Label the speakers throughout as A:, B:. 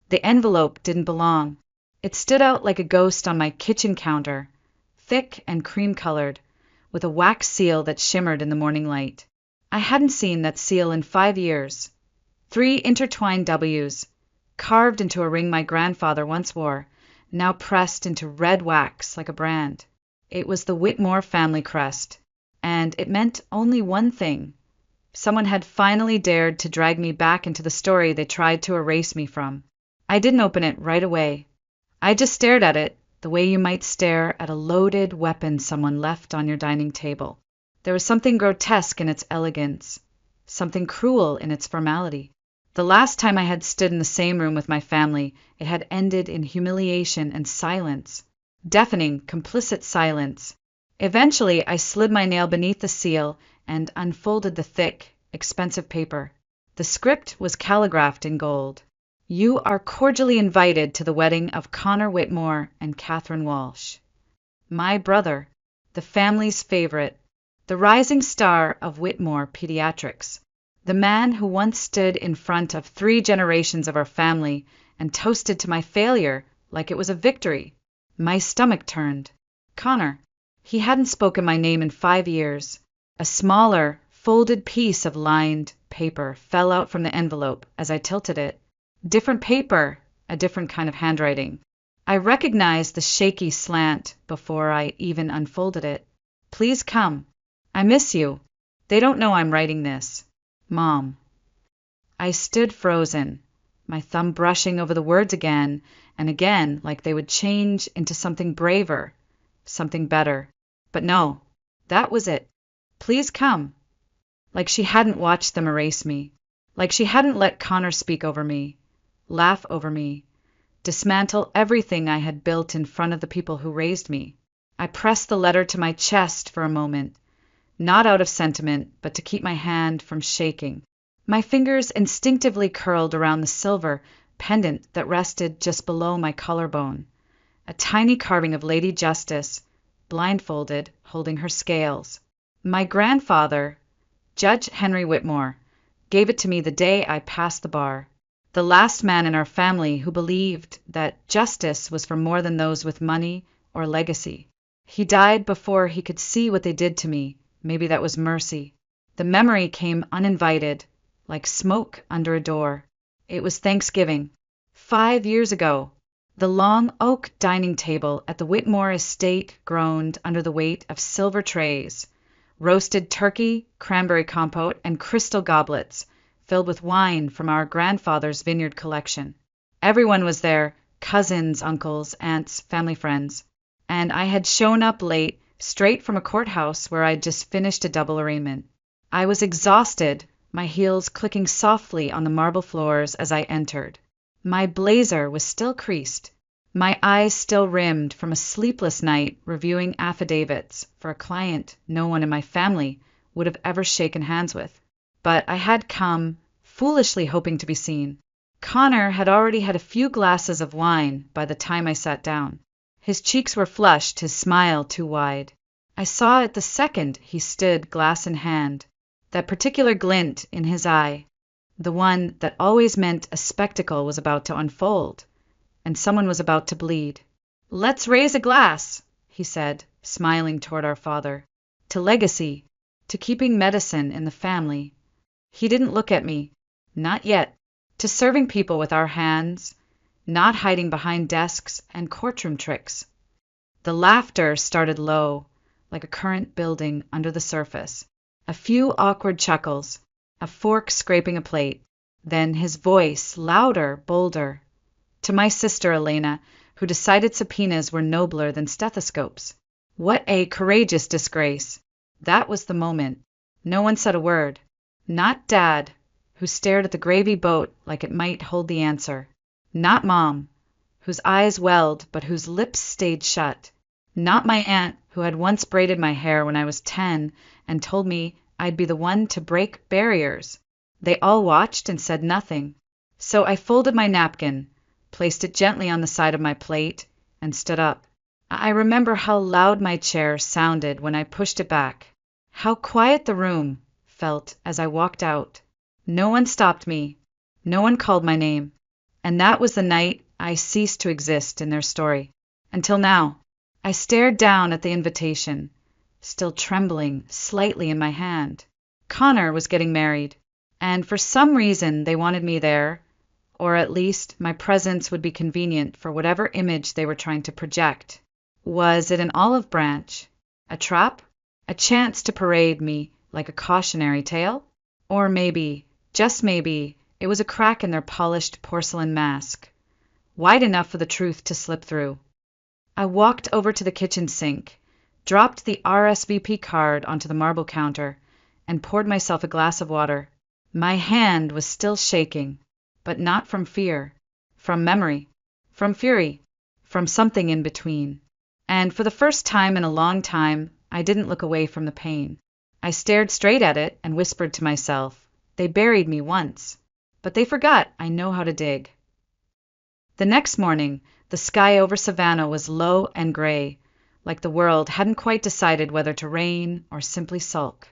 A: The envelope didn't belong. It stood out like a ghost on my kitchen counter, thick and cream-colored, with a wax seal that shimmered in the morning light. I hadn't seen that seal in 5 years. 3 intertwined W's, carved into a ring my grandfather once wore, now pressed into red wax like a brand. It was the Whitmore family crest, and it meant only one thing. Someone had finally dared to drag me back into the story they tried to erase me from. I didn't open it right away. I just stared at it, the way you might stare at a loaded weapon someone left on your dining table. There was something grotesque in its elegance, something cruel in its formality. The last time I had stood in the same room with my family, it had ended in humiliation and silence. Deafening, complicit silence. Eventually, I slid my nail beneath the seal and unfolded the thick, expensive paper. The script was calligraphed in gold. You are cordially invited to the wedding of Connor Whitmore and Catherine Walsh. My brother, the family's favorite, the rising star of Whitmore Pediatrics, the man who once stood in front of 3 generations of our family and toasted to my failure like it was a victory. My stomach turned. Connor. He hadn't spoken my name in 5 years. A smaller, folded piece of lined paper fell out from the envelope as I tilted it. Different paper, a different kind of handwriting. I recognized the shaky slant before I even unfolded it. Please come. I miss you. They don't know I'm writing this. Mom. I stood frozen, my thumb brushing over the words again and again like they would change into something braver, something better. But no, that was it. Please come. Like she hadn't watched them erase me. Like she hadn't let Connor speak over me, laugh over me, dismantle everything I had built in front of the people who raised me. I pressed the letter to my chest for a moment, not out of sentiment, but to keep my hand from shaking. My fingers instinctively curled around the silver pendant that rested just below my collarbone, a tiny carving of Lady Justice, blindfolded, holding her scales. My grandfather, Judge Henry Whitmore, gave it to me the day I passed the bar. The last man in our family who believed that justice was for more than those with money or legacy. He died before he could see what they did to me. Maybe that was mercy. The memory came uninvited, like smoke under a door. It was Thanksgiving. 5 years ago. The long oak dining table at the Whitmore estate groaned under the weight of silver trays, roasted turkey, cranberry compote, and crystal goblets filled with wine from our grandfather's vineyard collection. Everyone was there, cousins, uncles, aunts, family friends. And I had shown up late, straight from a courthouse where I'd just finished a double arraignment. I was exhausted, my heels clicking softly on the marble floors as I entered. My blazer was still creased, my eyes still rimmed from a sleepless night reviewing affidavits for a client no one in my family would have ever shaken hands with. But I had come, foolishly hoping to be seen. Connor had already had a few glasses of wine by the time I sat down. His cheeks were flushed, his smile too wide. I saw it the second he stood glass in hand, that particular glint in his eye, the one that always meant a spectacle was about to unfold, and someone was about to bleed. "Let's raise a glass," he said, smiling toward our father, "to legacy, to keeping medicine in the family." He didn't look at me, not yet, to serving people with our hands, not hiding behind desks and courtroom tricks. The laughter started low, like a current building under the surface. A few awkward chuckles, a fork scraping a plate. Then his voice, louder, bolder. To my sister Elena, who decided subpoenas were nobler than stethoscopes. What a courageous disgrace. That was the moment. No one said a word. Not Dad, who stared at the gravy boat like it might hold the answer. Not Mom, whose eyes welled but whose lips stayed shut. Not my aunt, who had once braided my hair when I was 10 and told me I'd be the one to break barriers. They all watched and said nothing. So I folded my napkin, placed it gently on the side of my plate, and stood up. I remember how loud my chair sounded when I pushed it back, how quiet the room felt as I walked out. No one stopped me. No one called my name. And that was the night I ceased to exist in their story. Until now. I stared down at the invitation, still trembling slightly in my hand. Connor was getting married, and for some reason they wanted me there, or at least my presence would be convenient for whatever image they were trying to project. Was it an olive branch? A trap? A chance to parade me like a cautionary tale? Or maybe, just maybe, it was a crack in their polished porcelain mask, wide enough for the truth to slip through. I walked over to the kitchen sink, dropped the RSVP card onto the marble counter, and poured myself a glass of water. My hand was still shaking, but not from fear, from memory, from fury, from something in between. And for the first time in a long time, I didn't look away from the pain. I stared straight at it and whispered to myself, they buried me once, but they forgot I know how to dig. The next morning, the sky over Savannah was low and gray, like the world hadn't quite decided whether to rain or simply sulk.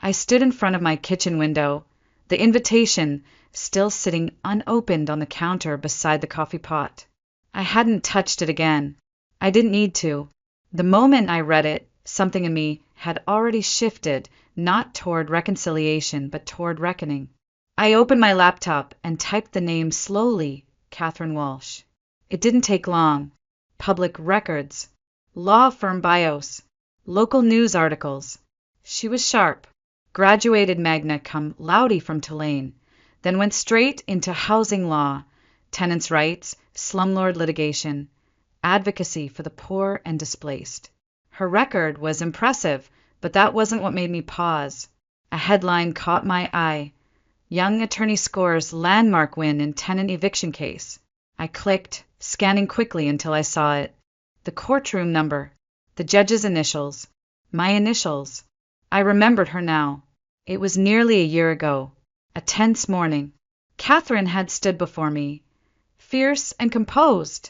A: I stood in front of my kitchen window, the invitation still sitting unopened on the counter beside the coffee pot. I hadn't touched it again. I didn't need to. The moment I read it, something in me had already shifted, not toward reconciliation, but toward reckoning. I opened my laptop and typed the name slowly, Catherine Walsh. It didn't take long. Public records, law firm bios, local news articles. She was sharp. Graduated magna cum laude from Tulane, then went straight into housing law, tenants' rights, slumlord litigation, advocacy for the poor and displaced. Her record was impressive, but that wasn't what made me pause. A headline caught my eye. Young attorney scores landmark win in tenant eviction case. I clicked, scanning quickly until I saw it. The courtroom number, the judge's initials, my initials. I remembered her now. It was nearly a year ago, a tense morning. Catherine had stood before me, fierce and composed,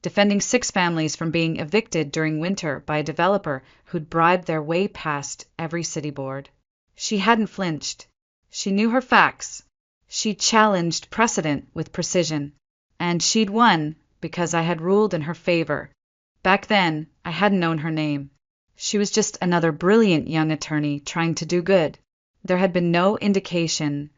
A: defending 6 families from being evicted during winter by a developer who'd bribed their way past every city board. She hadn't flinched. She knew her facts. She challenged precedent with precision. And she'd won because I had ruled in her favor. Back then, I hadn't known her name. She was just another brilliant young attorney trying to do good. There had been no indication,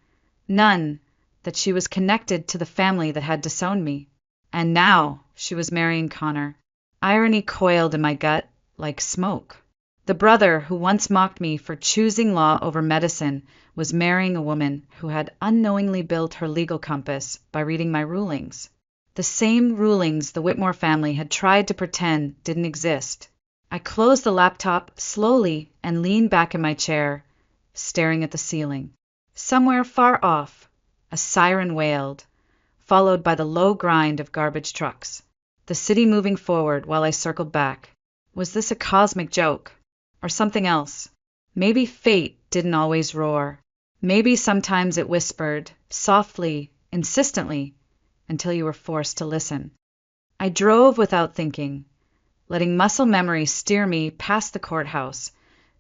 A: none, that she was connected to the family that had disowned me. And now she was marrying Connor. Irony coiled in my gut like smoke. The brother who once mocked me for choosing law over medicine was marrying a woman who had unknowingly built her legal compass by reading my rulings. The same rulings the Whitmore family had tried to pretend didn't exist. I closed the laptop slowly and leaned back in my chair, staring at the ceiling. Somewhere far off, a siren wailed, followed by the low grind of garbage trucks. The city moving forward while I circled back. Was this a cosmic joke? Or something else? Maybe fate didn't always roar. Maybe sometimes it whispered, softly, insistently, until you were forced to listen. I drove without thinking, letting muscle memory steer me past the courthouse,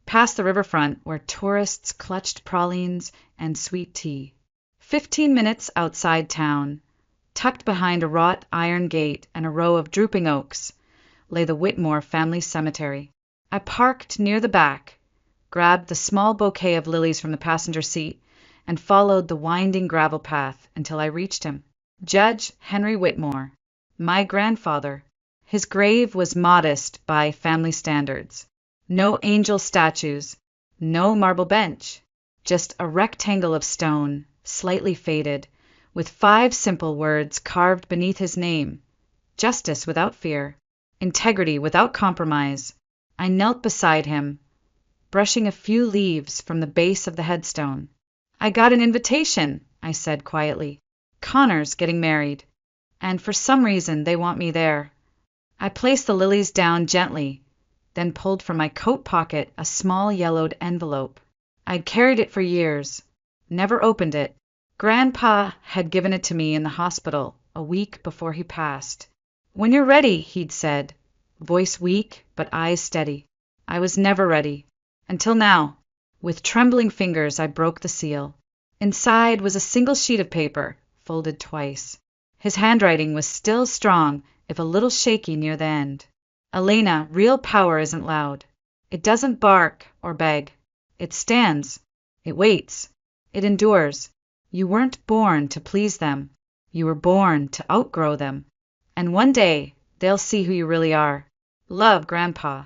A: past the riverfront where tourists clutched pralines and sweet tea. 15 minutes outside town, tucked behind a wrought iron gate and a row of drooping oaks, lay the Whitmore family cemetery. I parked near the back, grabbed the small bouquet of lilies from the passenger seat, and followed the winding gravel path until I reached him. Judge Henry Whitmore, my grandfather. His grave was modest by family standards. No angel statues, no marble bench, just a rectangle of stone, slightly faded, with 5 simple words carved beneath his name: justice without fear, integrity without compromise. I knelt beside him, brushing a few leaves from the base of the headstone. I got an invitation, I said quietly. Connor's getting married, and for some reason they want me there. I placed the lilies down gently, then pulled from my coat pocket a small yellowed envelope. I'd carried it for years, never opened it. Grandpa had given it to me in the hospital a week before he passed. When you're ready, he'd said, voice weak but eyes steady. I was never ready. Until now. With trembling fingers I broke the seal. Inside was a single sheet of paper, folded twice. His handwriting was still strong, if a little shaky near the end. Elena, real power isn't loud. It doesn't bark or beg. It stands. It waits. It endures. You weren't born to please them. You were born to outgrow them. And one day, they'll see who you really are. Love, Grandpa.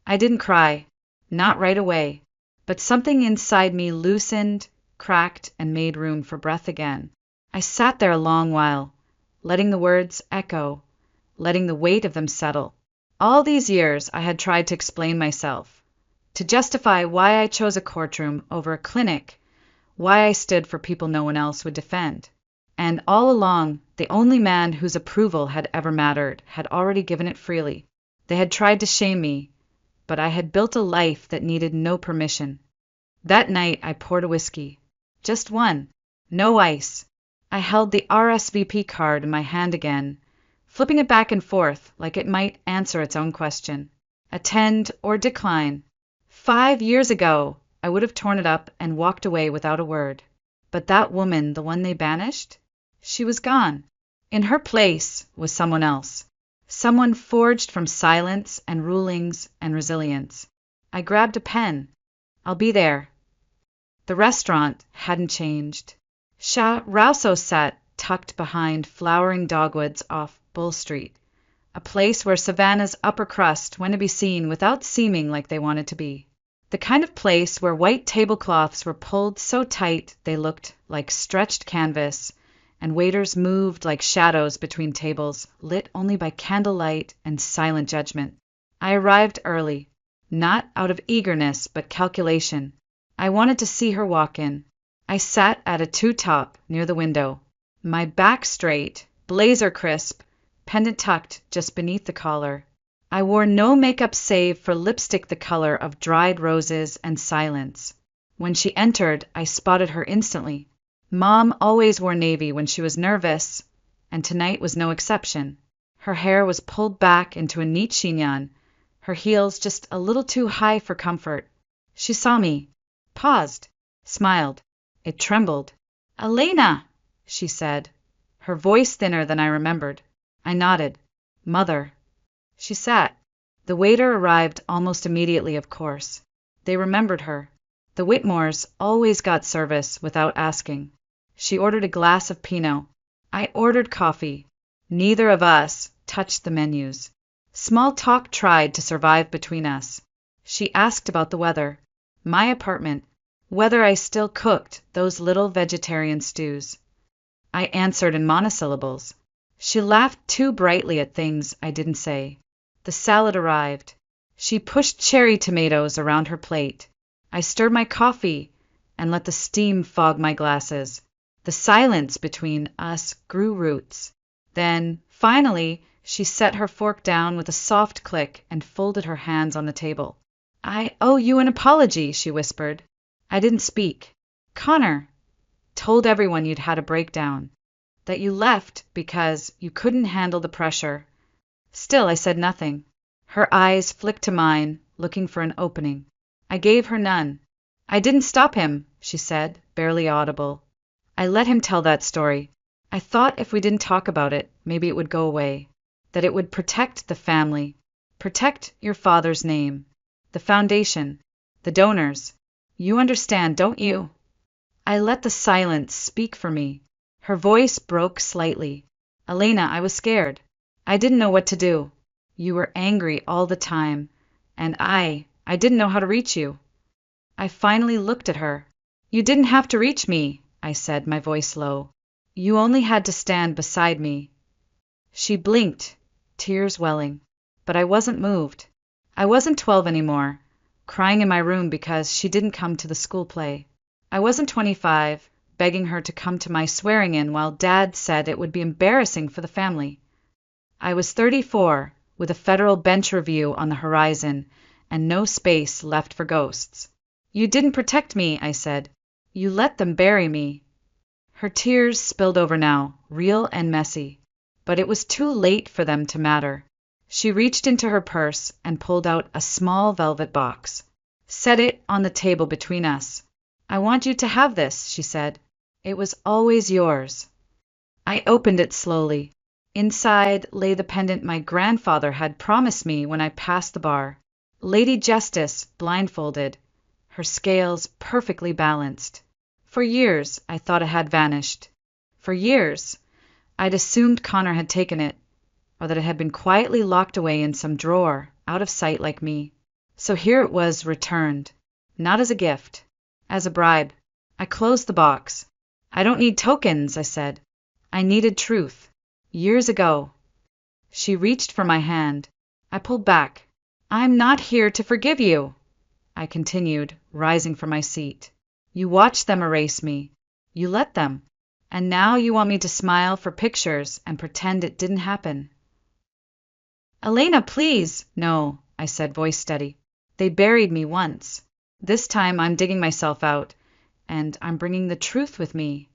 A: I didn't cry. Not right away. But something inside me loosened, cracked, and made room for breath again. I sat there a long while, letting the words echo, letting the weight of them settle. All these years I had tried to explain myself, to justify why I chose a courtroom over a clinic, why I stood for people no one else would defend. And all along, the only man whose approval had ever mattered had already given it freely. They had tried to shame me, but I had built a life that needed no permission. That night I poured a whiskey. Just one. No ice. I held the RSVP card in my hand again, flipping it back and forth like it might answer its own question. Attend or decline. 5 years ago, I would have torn it up and walked away without a word. But that woman, the one they banished, she was gone. In her place was someone else. Someone forged from silence and rulings and resilience. I grabbed a pen. I'll be there. The restaurant hadn't changed. Rousseau sat tucked behind flowering dogwoods off Bull Street, a place where Savannah's upper crust went to be seen without seeming like they wanted to be. The kind of place where white tablecloths were pulled so tight they looked like stretched canvas, and waiters moved like shadows between tables, lit only by candlelight and silent judgment. I arrived early, not out of eagerness but calculation. I wanted to see her walk in. I sat at a two-top near the window, my back straight, blazer crisp, pendant tucked just beneath the collar. I wore no makeup save for lipstick the color of dried roses and silence. When she entered, I spotted her instantly. Mom always wore navy when she was nervous, and tonight was no exception. Her hair was pulled back into a neat chignon, her heels just a little too high for comfort. She saw me, paused, smiled. It trembled. "Elena," she said, her voice thinner than I remembered. I nodded. "Mother." She sat. The waiter arrived almost immediately, of course. They remembered her. The Whitmores always got service without asking. She ordered a glass of Pinot. I ordered coffee. Neither of us touched the menus. Small talk tried to survive between us. She asked about the weather, my apartment, whether I still cooked those little vegetarian stews. I answered in monosyllables. She laughed too brightly at things I didn't say. The salad arrived. She pushed cherry tomatoes around her plate. I stirred my coffee and let the steam fog my glasses. The silence between us grew roots. Then, finally, she set her fork down with a soft click and folded her hands on the table. "I owe you an apology," she whispered. I didn't speak. "Connor told everyone you'd had a breakdown, that you left because you couldn't handle the pressure." Still, I said nothing. Her eyes flicked to mine, looking for an opening. I gave her none. "I didn't stop him," she said, barely audible. "I let him tell that story. I thought if we didn't talk about it, maybe it would go away, that it would protect the family, protect your father's name, the foundation, the donors. You understand, don't you?" I let the silence speak for me. Her voice broke slightly. "Elena, I was scared. I didn't know what to do. You were angry all the time, and I didn't know how to reach you." I finally looked at her. "You didn't have to reach me," I said, my voice low. "You only had to stand beside me." She blinked, tears welling, but I wasn't moved. I wasn't 12 anymore, crying in my room because she didn't come to the school play. I wasn't 25, begging her to come to my swearing-in while Dad said it would be embarrassing for the family. I was 34, with a federal bench review on the horizon, and no space left for ghosts. "You didn't protect me," I said. "You let them bury me." Her tears spilled over now, real and messy, but it was too late for them to matter. She reached into her purse and pulled out a small velvet box. "Set it on the table between us. I want you to have this," she said. "It was always yours." I opened it slowly. Inside lay the pendant my grandfather had promised me when I passed the bar. Lady Justice, blindfolded, her scales perfectly balanced. For years, I thought it had vanished. For years, I'd assumed Connor had taken it, or that it had been quietly locked away in some drawer, out of sight like me. So here it was returned, not as a gift, as a bribe. I closed the box. I don't need tokens, I said. I needed truth. Years ago. She reached for my hand. I pulled back. I'm not here to forgive you, I continued, rising from my seat. You watched them erase me. You let them. And now you want me to smile for pictures and pretend it didn't happen. Elena, please! No, I said, voice steady. They buried me once. This time I'm digging myself out, and I'm bringing the truth with me.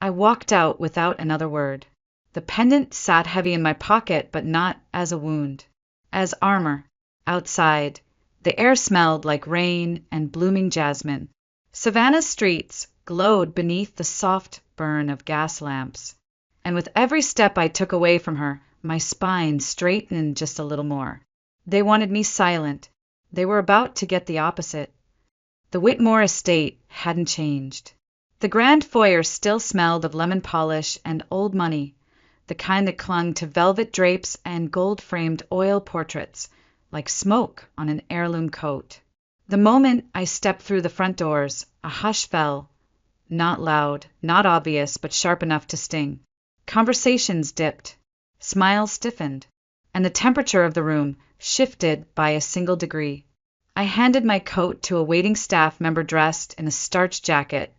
A: I walked out without another word. The pendant sat heavy in my pocket, but not as a wound. As armor. Outside, the air smelled like rain and blooming jasmine. Savannah's streets glowed beneath the soft burn of gas lamps. And with every step I took away from her, my spine straightened just a little more. They wanted me silent. They were about to get the opposite. The Whitmore estate hadn't changed. The grand foyer still smelled of lemon polish and old money, the kind that clung to velvet drapes and gold-framed oil portraits, like smoke on an heirloom coat. The moment I stepped through the front doors, a hush fell. Not loud, not obvious, but sharp enough to sting. Conversations dipped. Smiles stiffened. And the temperature of the room shifted by a single degree. I handed my coat to a waiting staff member dressed in a starched jacket,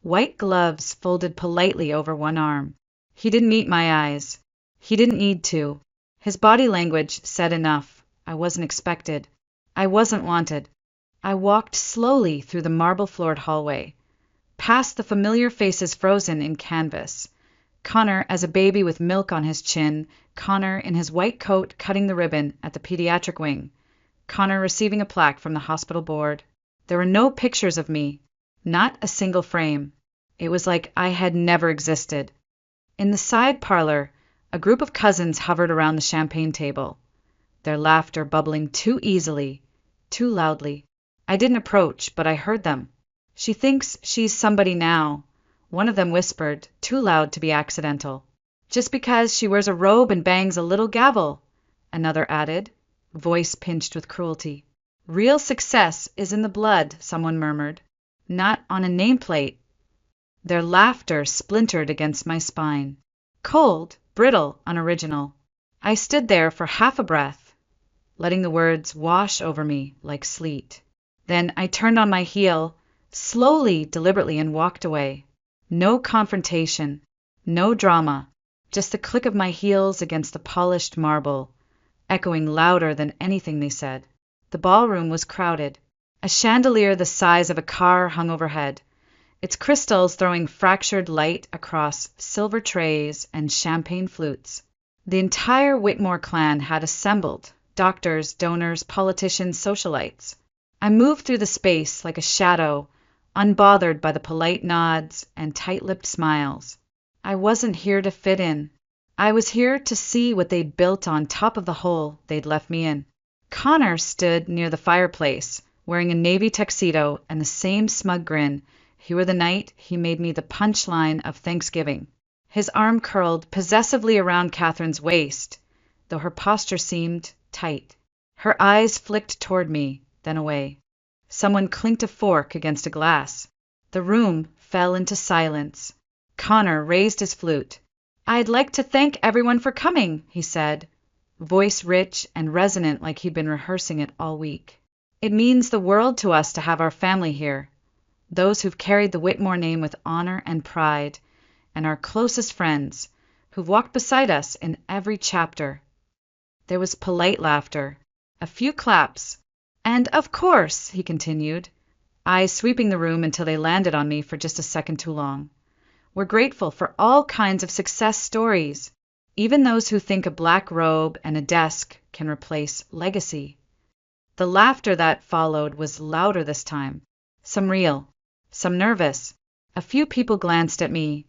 A: white gloves folded politely over one arm. He didn't meet my eyes. He didn't need to. His body language said enough. I wasn't expected. I wasn't wanted. I walked slowly through the marble-floored hallway, past the familiar faces frozen in canvas. Connor as a baby with milk on his chin, Connor in his white coat cutting the ribbon at the pediatric wing, Connor receiving a plaque from the hospital board. There were no pictures of me, not a single frame. It was like I had never existed. In the side parlor, a group of cousins hovered around the champagne table, their laughter bubbling too easily, too loudly. I didn't approach, but I heard them. She thinks she's somebody now, one of them whispered, too loud to be accidental. Just because she wears a robe and bangs a little gavel, another added, voice pinched with cruelty. Real success is in the blood, someone murmured, not on a nameplate. Their laughter splintered against my spine. Cold, brittle, unoriginal. I stood there for half a breath, letting the words wash over me like sleet. Then I turned on my heel, slowly, deliberately, and walked away. No confrontation, no drama, just the click of my heels against the polished marble, echoing louder than anything they said. The ballroom was crowded. A chandelier the size of a car hung overhead, its crystals throwing fractured light across silver trays and champagne flutes. The entire Whitmore clan had assembled, doctors, donors, politicians, socialites. I moved through the space like a shadow, unbothered by the polite nods and tight-lipped smiles. I wasn't here to fit in. I was here to see what they'd built on top of the hole they'd left me in. Connor stood near the fireplace, wearing a navy tuxedo and the same smug grin. He wore the night he made me the punchline of Thanksgiving. His arm curled possessively around Catherine's waist, though her posture seemed tight. Her eyes flicked toward me, then away. Someone clinked a fork against a glass. The room fell into silence. Connor raised his flute. I'd like to thank everyone for coming, he said, voice rich and resonant like he'd been rehearsing it all week. It means the world to us to have our family here, those who've carried the Whitmore name with honor and pride, and our closest friends, who've walked beside us in every chapter. There was polite laughter, a few claps, and of course, he continued, eyes sweeping the room until they landed on me for just a second too long. We're grateful for all kinds of success stories, even those who think a black robe and a desk can replace legacy. The laughter that followed was louder this time, some real, some nervous. A few people glanced at me,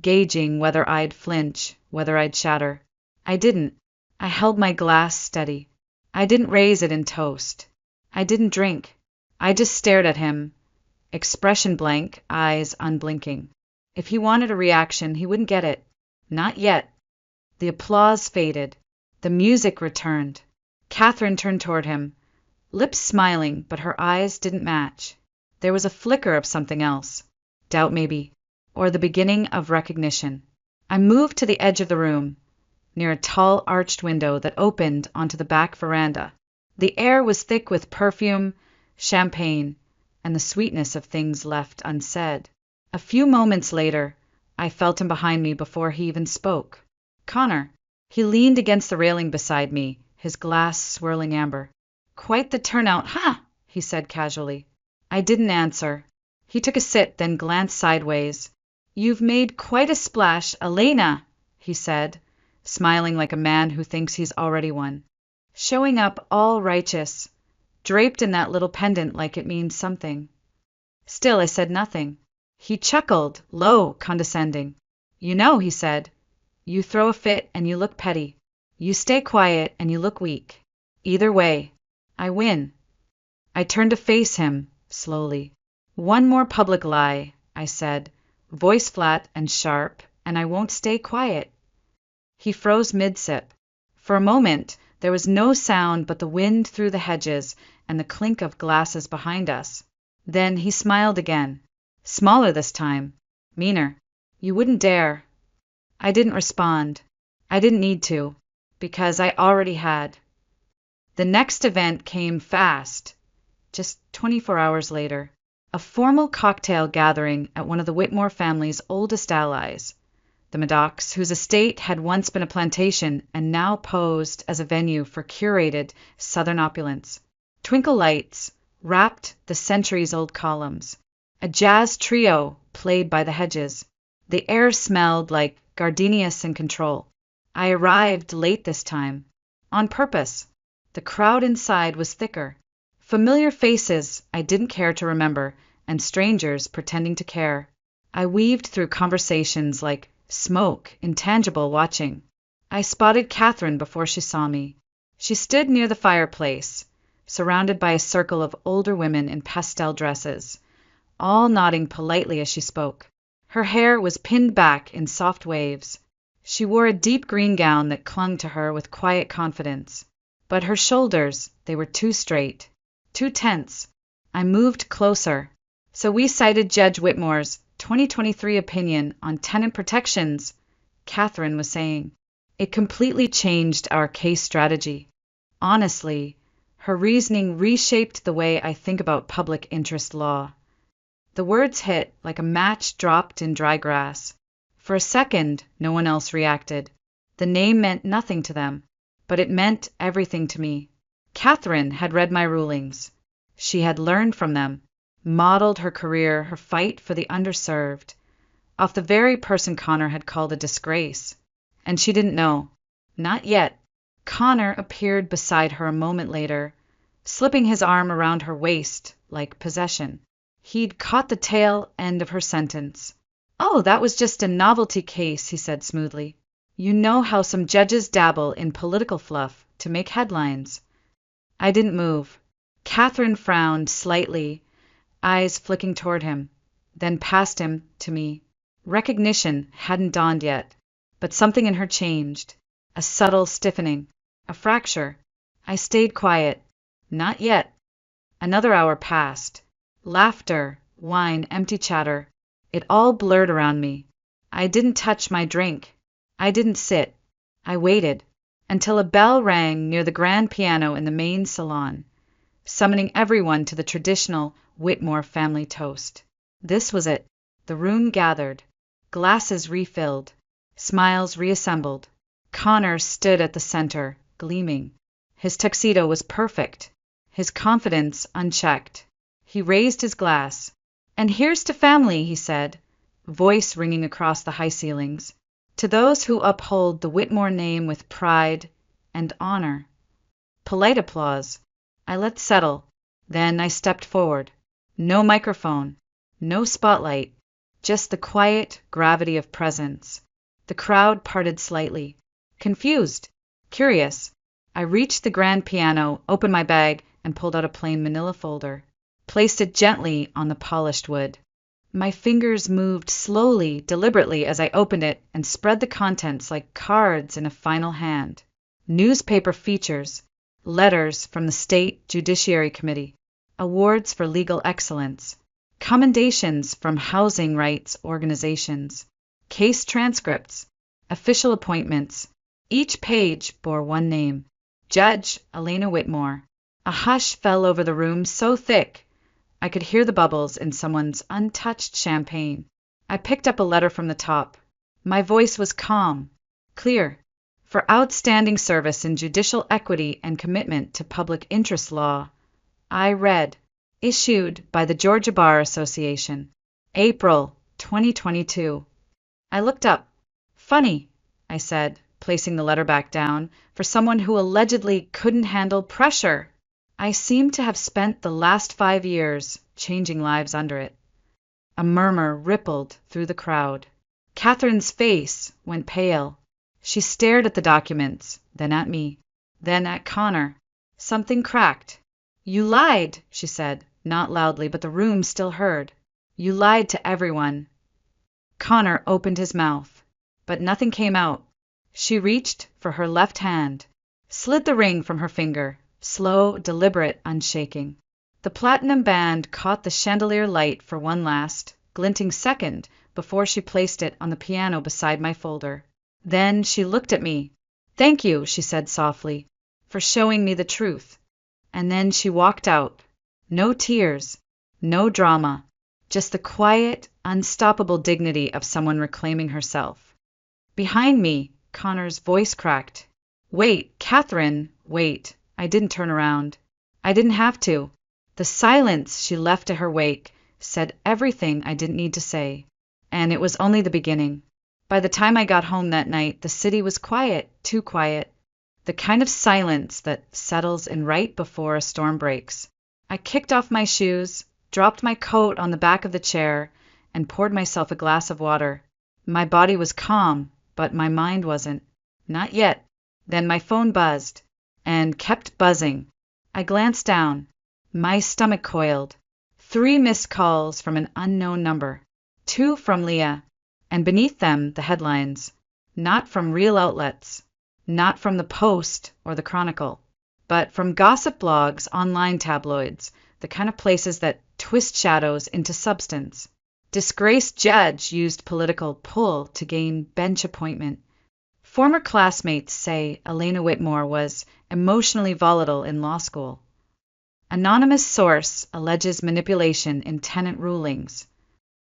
A: gauging whether I'd flinch, whether I'd shatter. I didn't. I held my glass steady. I didn't raise it in toast. I didn't drink. I just stared at him, expression blank, eyes unblinking. If he wanted a reaction, he wouldn't get it. Not yet. The applause faded. The music returned. Catherine turned toward him, lips smiling, but her eyes didn't match. There was a flicker of something else. Doubt maybe. Or the beginning of recognition. I moved to the edge of the room, near a tall arched window that opened onto the back veranda. The air was thick with perfume, champagne, and the sweetness of things left unsaid. A few moments later, I felt him behind me before he even spoke. Connor. He leaned against the railing beside me, his glass swirling amber. Quite the turnout, huh? He said casually. I didn't answer. He took a sip, then glanced sideways. You've made quite a splash, Elena, he said, smiling like a man who thinks he's already won. Showing up all righteous, draped in that little pendant like it means something. Still, I said nothing. He chuckled, low, condescending. You know, he said, you throw a fit and you look petty. You stay quiet and you look weak. Either way, I win. I turned to face him, slowly. One more public lie, I said, voice flat and sharp, and I won't stay quiet. He froze mid-sip. For a moment, there was no sound but the wind through the hedges and the clink of glasses behind us. Then he smiled again. Smaller this time. Meaner. You wouldn't dare. I didn't respond. I didn't need to, because I already had. The next event came fast, just 24 hours later. A formal cocktail gathering at one of the Whitmore family's oldest allies, the Maddocks, whose estate had once been a plantation and now posed as a venue for curated Southern opulence. Twinkle lights wrapped the centuries-old columns. A jazz trio played by the hedges. The air smelled like gardenias in control. I arrived late this time, on purpose. The crowd inside was thicker. Familiar faces I didn't care to remember, and strangers pretending to care. I weaved through conversations like smoke, intangible watching. I spotted Catherine before she saw me. She stood near the fireplace, surrounded by a circle of older women in pastel dresses, all nodding politely as she spoke. Her hair was pinned back in soft waves. She wore a deep green gown that clung to her with quiet confidence. But her shoulders, they were too straight, too tense. I moved closer. So we cited Judge Whitmore's 2023 opinion on tenant protections, Catherine was saying. It completely changed our case strategy. Honestly, her reasoning reshaped the way I think about public interest law. The words hit like a match dropped in dry grass. For a second, no one else reacted. The name meant nothing to them, but it meant everything to me. Catherine had read my rulings. She had learned from them, modeled her career, her fight for the underserved, off the very person Connor had called a disgrace. And she didn't know. Not yet. Connor appeared beside her a moment later, slipping his arm around her waist like possession. He'd caught the tail end of her sentence. Oh, that was just a novelty case, he said smoothly. You know how some judges dabble in political fluff to make headlines. I didn't move. Catherine frowned slightly, eyes flicking toward him, then past him to me. Recognition hadn't dawned yet, but something in her changed. A subtle stiffening, a fracture. I stayed quiet. Not yet. Another hour passed. Laughter, wine, empty chatter. It all blurred around me. I didn't touch my drink. I didn't sit. I waited until a bell rang near the grand piano in the main salon, summoning everyone to the traditional Whitmore family toast. This was it. The room gathered, glasses refilled, smiles reassembled. Connor stood at the center, gleaming. His tuxedo was perfect, his confidence unchecked. He raised his glass. And here's to family, he said, voice ringing across the high ceilings. To those who uphold the Whitmore name with pride and honor. Polite applause. I let settle. Then I stepped forward. No microphone. No spotlight. just the quiet gravity of presence. The crowd parted slightly. Confused, curious. I reached the grand piano, opened my bag, and pulled out a plain manila folder. Placed it gently on the polished wood. My fingers moved slowly, deliberately as I opened it and spread the contents like cards in a final hand. Newspaper features, letters from the State Judiciary Committee, awards for legal excellence, commendations from housing rights organizations, case transcripts, official appointments. Each page bore one name, Judge Elena Whitmore. A hush fell over the room so thick I could hear the bubbles in someone's untouched champagne. I picked up a letter from the top. My voice was calm, clear. For outstanding service in judicial equity and commitment to public interest law, I read, issued by the Georgia Bar Association, April 2022. I looked up. Funny, I said, placing the letter back down, for someone who allegedly couldn't handle pressure. I seemed to have spent the last 5 years changing lives under it. A murmur rippled through the crowd. Catherine's face went pale. She stared at the documents, then at me, then at Connor. Something cracked. You lied, she said, not loudly, but the room still heard. You lied to everyone. Connor opened his mouth, but nothing came out. She reached for her left hand, slid the ring from her finger, slow, deliberate, unshaking. The platinum band caught the chandelier light for one last, glinting second before she placed it on the piano beside my folder. Then she looked at me. Thank you, she said softly, for showing me the truth. And then she walked out. No tears, no drama, just the quiet, unstoppable dignity of someone reclaiming herself. Behind me, Connor's voice cracked. Wait, Catherine, wait. I didn't turn around. I didn't have to. The silence she left to her wake said everything I didn't need to say. And it was only the beginning. By the time I got home that night, the city was quiet, too quiet. The kind of silence that settles in right before a storm breaks. I kicked off my shoes, dropped my coat on the back of the chair, and poured myself a glass of water. My body was calm, but my mind wasn't. Not yet. Then my phone buzzed, and kept buzzing. I glanced down. My stomach coiled. 3 missed calls from an unknown number. 2 from Leah, and beneath them the headlines. Not from real outlets. Not from the Post or the Chronicle, but from gossip blogs, online tabloids, the kind of places that twist shadows into substance. Disgrace judge used political pull to gain bench appointment. Former classmates say Elena Whitmore was emotionally volatile in law school. Anonymous source alleges manipulation in tenant rulings.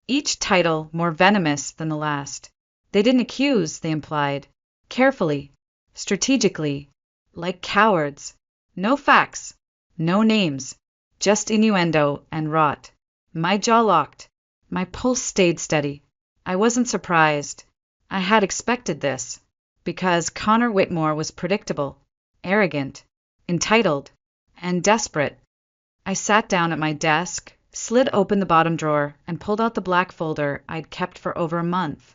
A: Each title more venomous than the last. They didn't accuse, they implied. Carefully, strategically, like cowards. No facts, no names, just innuendo and rot. My jaw locked. My pulse stayed steady. I wasn't surprised. I had expected this, because Connor Whitmore was predictable, arrogant, entitled, and desperate. I sat down at my desk, slid open the bottom drawer, and pulled out the black folder I'd kept for over a month,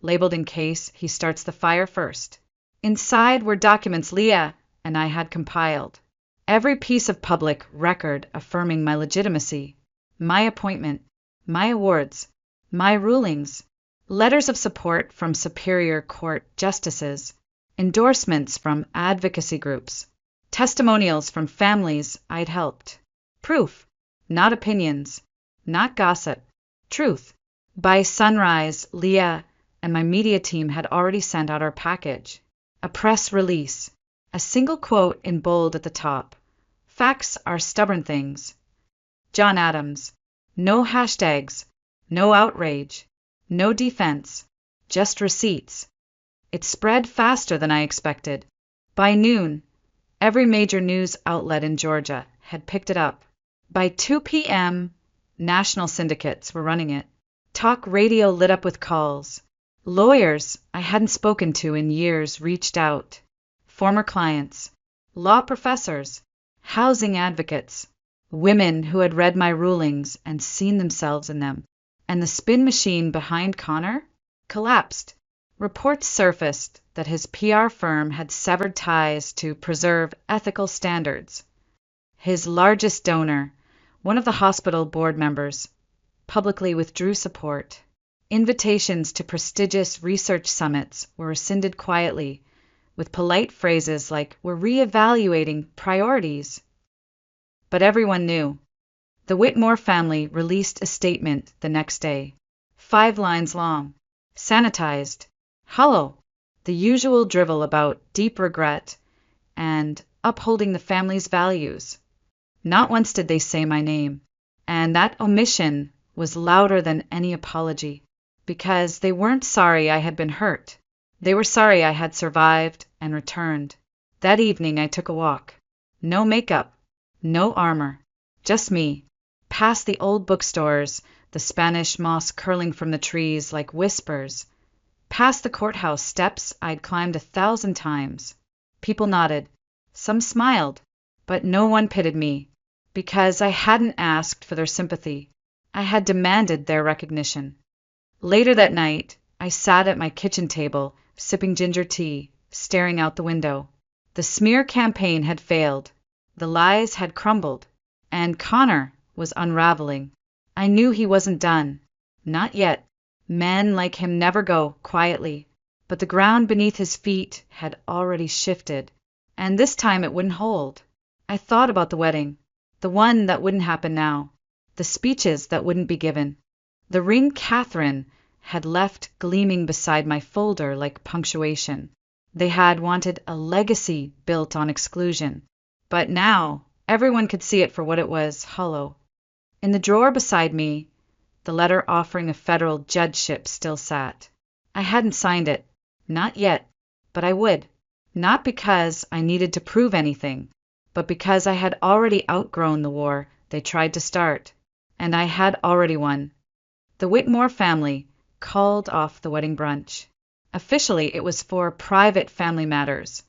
A: labeled in case he starts the fire first. Inside were documents Leah and I had compiled. Every piece of public record affirming my legitimacy, my appointment, my awards, my rulings, letters of support from Superior Court justices, endorsements from advocacy groups, testimonials from families I'd helped. Proof, not opinions, not gossip, truth. By sunrise, Leah and my media team had already sent out our package. A press release. A single quote in bold at the top. Facts are stubborn things. John Adams. No hashtags. No outrage. No defense. Just receipts. It spread faster than I expected. By noon, every major news outlet in Georgia had picked it up. By 2 p.m., national syndicates were running it. Talk radio lit up with calls. Lawyers I hadn't spoken to in years reached out. Former clients, law professors, housing advocates, women who had read my rulings and seen themselves in them. and the spin machine behind Connor collapsed. Reports surfaced that his PR firm had severed ties to preserve ethical standards. His largest donor, one of the hospital board members, publicly withdrew support. Invitations to prestigious research summits were rescinded quietly, with polite phrases like, "We're reevaluating priorities." But everyone knew. The Whitmore family released a statement the next day, 5 lines long, sanitized, hollow, the usual drivel about deep regret and upholding the family's values. Not once did they say my name, and that omission was louder than any apology, because they weren't sorry I had been hurt. They were sorry I had survived and returned. That evening I took a walk. No makeup, no armor, just me. Past the old bookstores, the Spanish moss curling from the trees like whispers. Past the courthouse steps I'd climbed 1,000 times. People nodded. Some smiled, but no one pitied me, because I hadn't asked for their sympathy. I had demanded their recognition. Later that night, I sat at my kitchen table, sipping ginger tea, staring out the window. The smear campaign had failed. The lies had crumbled. And Connor was unraveling. I knew he wasn't done. Not yet. Men like him never go quietly. But the ground beneath his feet had already shifted. And this time it wouldn't hold. I thought about the wedding. The one that wouldn't happen now. The speeches that wouldn't be given. The ring Catherine had left gleaming beside my folder like punctuation. They had wanted a legacy built on exclusion. But now, everyone could see it for what it was, hollow. In the drawer beside me, the letter offering a federal judgeship still sat. I hadn't signed it. Not yet. But I would. Not because I needed to prove anything, but because I had already outgrown the war they tried to start. And I had already won. The Whitmore family called off the wedding brunch. Officially, it was for private family matters.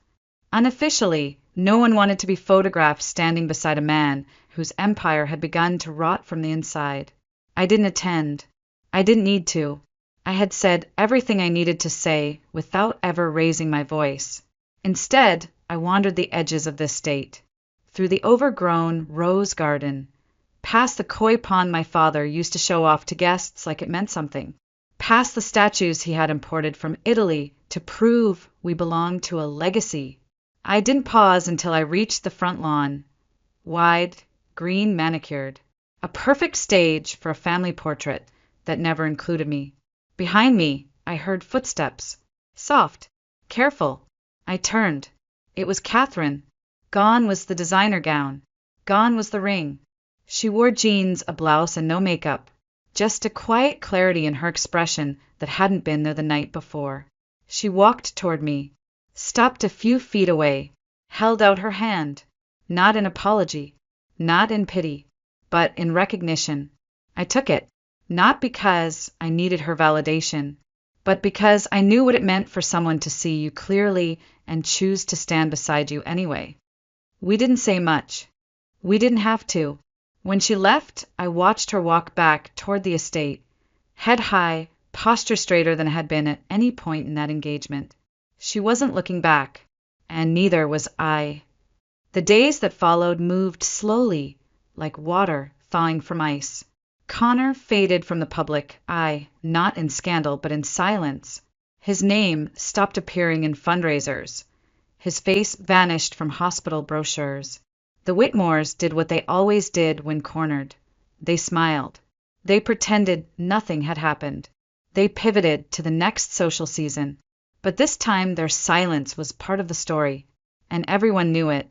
A: Unofficially, no one wanted to be photographed standing beside a man whose empire had begun to rot from the inside. I didn't attend. I didn't need to. I had said everything I needed to say without ever raising my voice. Instead, I wandered the edges of the estate, through the overgrown rose garden, past the koi pond my father used to show off to guests like it meant something, past the statues he had imported from Italy to prove we belonged to a legacy. I didn't pause until I reached the front lawn, wide, green manicured, a perfect stage for a family portrait that never included me. Behind me, I heard footsteps, soft, careful. I turned. It was Catherine. Gone was the designer gown. Gone was the ring. She wore jeans, a blouse, and no makeup. Just a quiet clarity in her expression that hadn't been there the night before. She walked toward me, stopped a few feet away, held out her hand, not in apology, not in pity, but in recognition. I took it, not because I needed her validation, but because I knew what it meant for someone to see you clearly and choose to stand beside you anyway. We didn't say much. We didn't have to. When she left, I watched her walk back toward the estate, head high, posture straighter than it had been at any point in that engagement. She wasn't looking back, and neither was I. The days that followed moved slowly, like water thawing from ice. Connor faded from the public eye, not in scandal, but in silence. His name stopped appearing in fundraisers. His face vanished from hospital brochures. The Whitmores did what they always did when cornered. They smiled. They pretended nothing had happened. They pivoted to the next social season. But this time their silence was part of the story, and everyone knew it.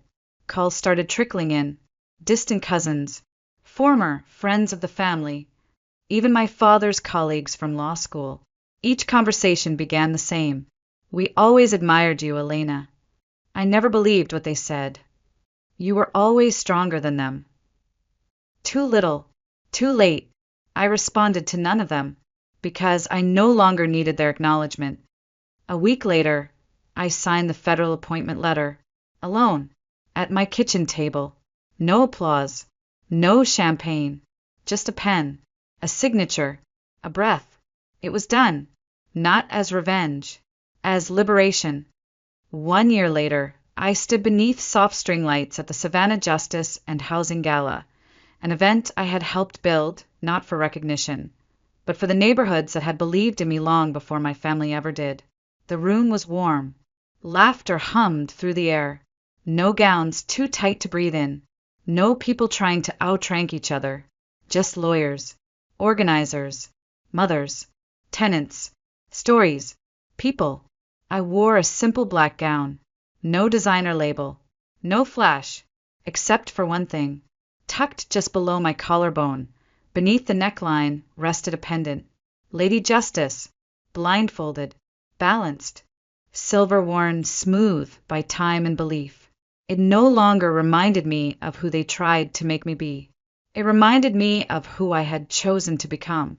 A: Calls started trickling in. Distant cousins, former friends of the family, even my father's colleagues from law school. Each conversation began the same. "We always admired you, Elena." I never believed what they said. "You were always stronger than them." Too little, too late. I responded to none of them, because I no longer needed their acknowledgement. A week later, I signed the federal appointment letter, alone, at my kitchen table. No applause, no champagne, just a pen, a signature, A breath. It was done. Not as revenge, as liberation. 1 year later, I stood beneath soft string lights at the Savannah Justice and Housing Gala, an event I had helped build, not for recognition, but for the neighborhoods that had believed in me long before my family ever did. The room was warm. Laughter hummed through the air. No gowns too tight to breathe in. No people trying to outrank each other. Just lawyers, organizers, mothers, tenants, stories, people. I wore a simple black gown. No designer label. No flash. Except for one thing. Tucked just below my collarbone, beneath the neckline, rested a pendant. Lady Justice. Blindfolded. Balanced. Silver worn smooth by time and belief. It no longer reminded me of who they tried to make me be. It reminded me of who I had chosen to become.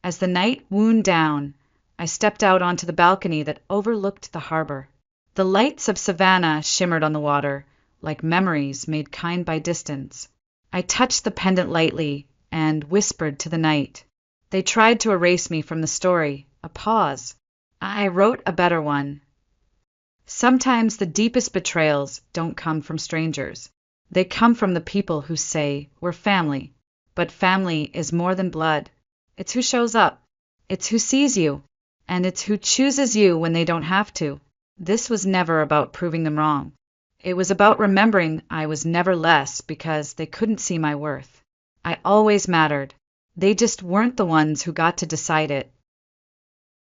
A: As the night wound down, I stepped out onto the balcony that overlooked the harbor. The lights of Savannah shimmered on the water, like memories made kind by distance. I touched the pendant lightly and whispered to the night. They tried to erase me from the story, a pause. I wrote a better one. Sometimes the deepest betrayals don't come from strangers. They come from the people who say, we're family. But family is more than blood. It's who shows up. It's who sees you. And it's who chooses you when they don't have to. This was never about proving them wrong. It was about remembering I was never less because they couldn't see my worth. I always mattered. They just weren't the ones who got to decide it.